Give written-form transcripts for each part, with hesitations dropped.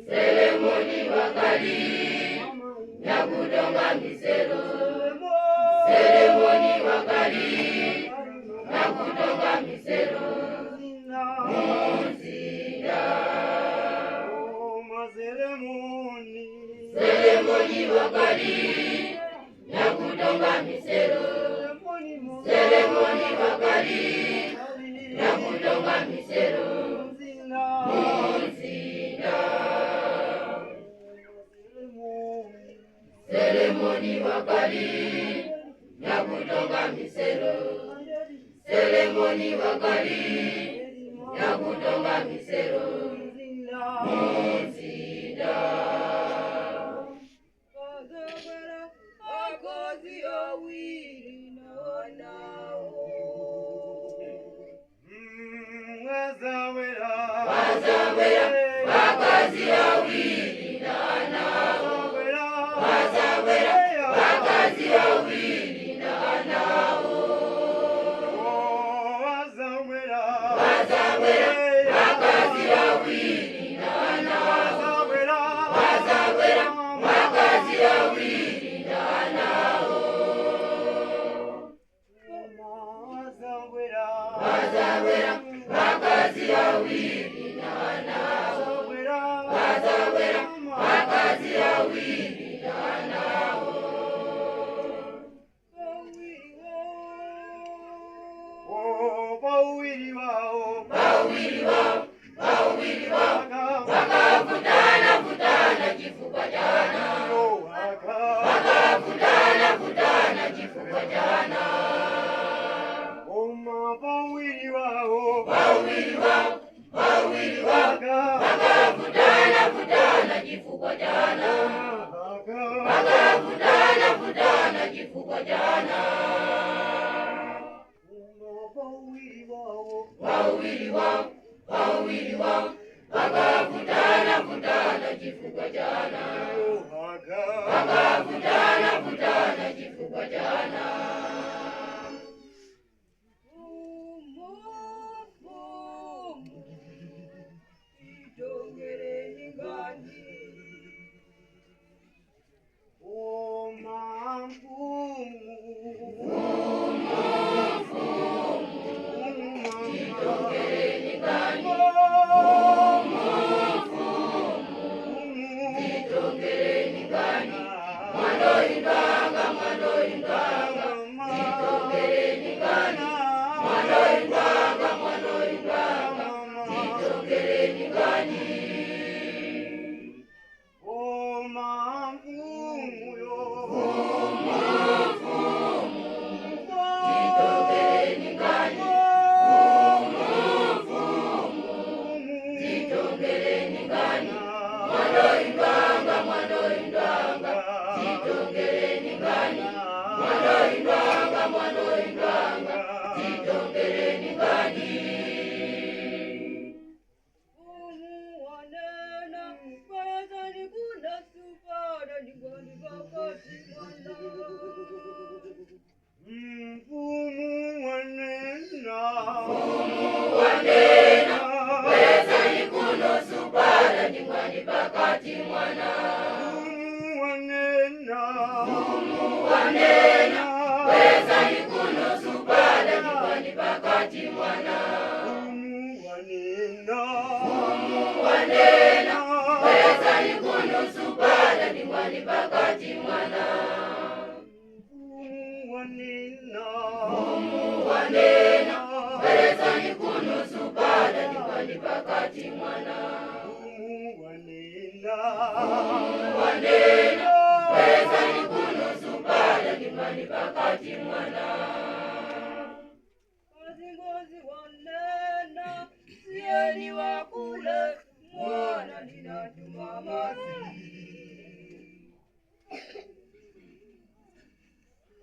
Selemoni wakali Nyakudonga misero. Selemoni wakali Nyakudonga misero. Muzinda Selemoni wakali Nyakudonga misero. Selemoni wakali Nyakudonga misero. Muzinda Selemoni wakali Nyakudonga misero. Selemoni wakali Nyakudonga misero. Muzinda Akozi awili na wanao Wazawera wakazi awili na wanao. Wazawera wakazi awili na wanao. Wazawera wakazi awili na wanao. Wazawera wakazi awili na wanao. Wazawera wakazi awili na wanao. Wazawera wakazi awili na wanao. Bawili wao wakavutana kifupa jana. Wakavutana kifupa jana. Bawili wao wakavutana kifupa jana. Wakavutana kifupa jana. Wawili wao wakavutana kifupa jana. Wakavutana kifupa jana.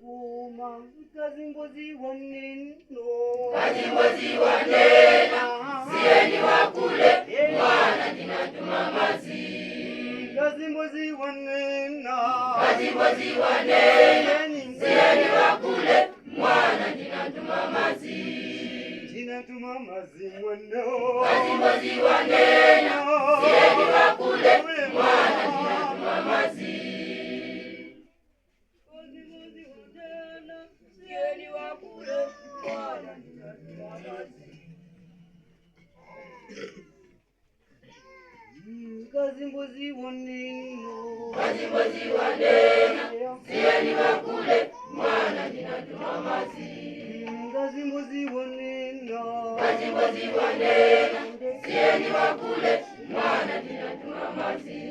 Uma kazimbozi waneno, kazimbozi wanena, sieni wakule, mwana ninatuma mazi. Kazimbozi wanena, kazimbozi wanena, sieni wakule, mwana ninatuma mazi. Ninatuma mazi mwana, kazimbozi wanena, sieni wakule, mwana ninatuma mazi. Kazimbozi waneno, kazimbozi wanena, sieni wakule, mwana ninatuma mazi. Kazimbozi wanena, kazimbozi wanena, sieni wakule, mwana ninatuma mazi.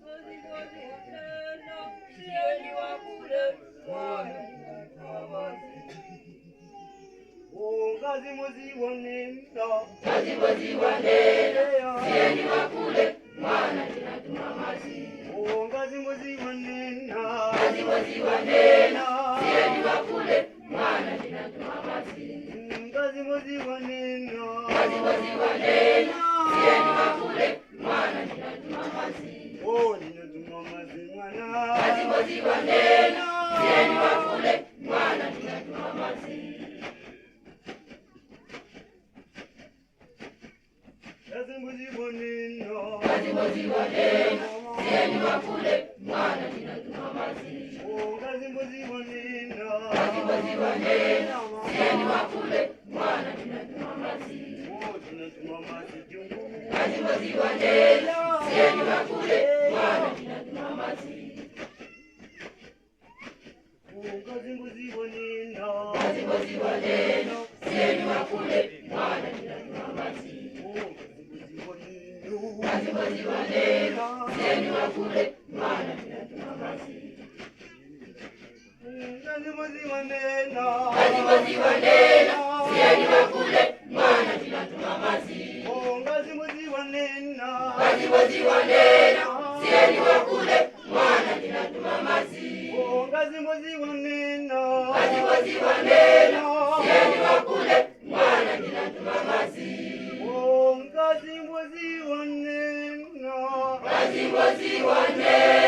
Kazimbozi wanena, kazimbozi wanena, sieni wakule, mwana ninatuma mazi. Kazimbozi wanena, kazimbozi wanena, sieni wakule, mwana ninatuma mazi. Kazimbozi wanena, kazimbozi wanena, sieni wakule, mwana ninatuma mazi. Ninatuma mazi mwana, kazimbozi wanena, sieni wakule, mwana ninatuma mazi. Kazimbozi wanena, kazimbozi wanena, sieni wakule, mwana ninatuma mazi. Kazimbozi wanena, kazimbozi wanena, sieni wakule, mwana ninatuma mazi. Ninatuma mazi jungu, kazimbozi wanena, sieni wakule, mwana ninatuma mazi. Kazimbozi wanena, kazimbozi wanena, sieni wakule, mwana ninatuma mazi. kazimbozi wanena, sieni wakule, mwana ninatuma mazi. Kazimbozi wanena, kazimbozi wanena, sieni wakule, mwana ninatuma mazi. Kazimbozi wanena, kazimbozi wanena, sieni wakule, mwana ninatuma mazi. Kazimbozi wanena, kazimbozi wanena, sieni wakule, mwana ninatuma mazi. Kazimbozi wanena, kazimbozi wanena.